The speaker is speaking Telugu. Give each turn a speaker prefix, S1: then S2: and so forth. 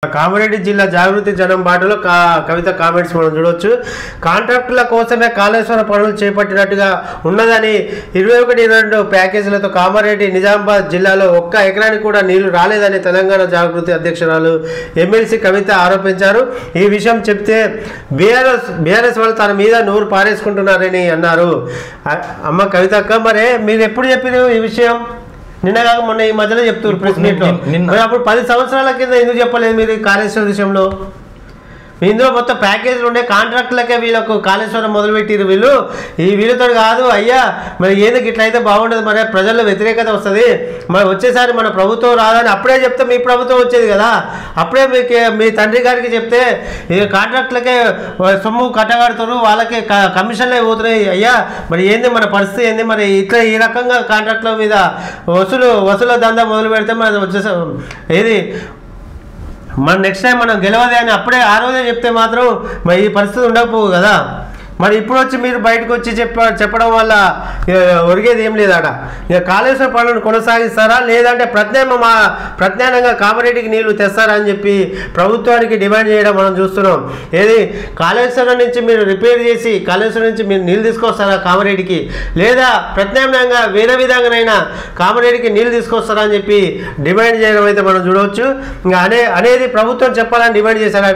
S1: కామారెడ్డి జిల్లా జాగృతి జనం బాటలో కవిత కామెంట్స్ మనం చూడవచ్చు. కాంట్రాక్టుల కోసమే కాళేశ్వరం పనులు చేపట్టినట్టుగా ఉన్నదని 21-22 ప్యాకేజీలతో కామారెడ్డి నిజామాబాద్ జిల్లాలో ఒక్క ఎకరానికి కూడా నీళ్లు రాలేదని తెలంగాణ జాగృతి అధ్యక్షురాలు ఎమ్మెల్సీ కవిత ఆరోపించారు. ఈ విషయం చెప్తే బీఆర్ఎస్ వాళ్ళు తన మీద నోరు పారేసుకుంటున్నారని అన్నారు. అమ్మ కవిత అక్క, మరే మీరు ఎప్పుడు చెప్పిన ఈ విషయం? నిన్న కాక మొన్న ఈ మధ్యలో చెప్తారు ప్రెస్ మీట్లో. అప్పుడు 10 సంవత్సరాల కింద ఎందుకు చెప్పలేదు మీరు కాళేశ్వరం విషయంలో? ఇందులో మొత్తం ప్యాకేజీలు ఉండే కాంట్రాక్టులకే వీళ్ళకు కాళేశ్వరం మొదలుపెట్టిరు. వీళ్ళతో కాదు అయ్యా, మరి ఏదైనా ఇట్లయితే బాగుండదు, మరి ప్రజల్లో వ్యతిరేకత వస్తుంది, మరి వచ్చేసారి మన ప్రభుత్వం రాదని అప్పుడే చెప్తే మీ ప్రభుత్వం వచ్చేది కదా. అప్పుడే మీ తండ్రి గారికి చెప్తే ఈ కాంట్రాక్టులకే సొమ్ము కట్టగడుతున్నారు, వాళ్ళకి కమిషన్లే పోతున్నాయి అయ్యా, మరి ఏంది మన పరిస్థితి ఏంది, మరి ఇట్లా ఈ రకంగా కాంట్రాక్టుల మీద వసూల దందా మొదలు పెడితే మరి వచ్చేసా ఏది మన నెక్స్ట్ టైం మనం గెలవదే అని అప్పుడే ఆ రోజే చెప్తే మాత్రం మరి ఈ పరిస్థితి ఉండకపోవు కదా. మరి ఇప్పుడు వచ్చి మీరు బయటకు వచ్చి చెప్పడం వల్ల ఒరిగేది ఏం లేదట. ఇక కాళేశ్వర పనులను కొనసాగిస్తారా లేదంటే ప్రత్యామ్నాయంగా కామారెడ్డికి నీళ్లు తెస్తారా అని చెప్పి ప్రభుత్వానికి డిమాండ్ చేయడం మనం చూస్తున్నాం. ఏది కాళేశ్వరం నుంచి మీరు రిపేర్ చేసి కాళేశ్వరం నుంచి మీరు నీళ్ళు తీసుకొస్తారా కామారెడ్డికి, లేదా ప్రత్యామ్నాయంగా వేరే విధంగానైనా కామారెడ్డికి నీళ్ళు తీసుకొస్తారా అని చెప్పి డిమాండ్ చేయడం అయితే మనం చూడవచ్చు. ఇంకా అనేది ప్రభుత్వం చెప్పాలని డిమాండ్ చేశారట.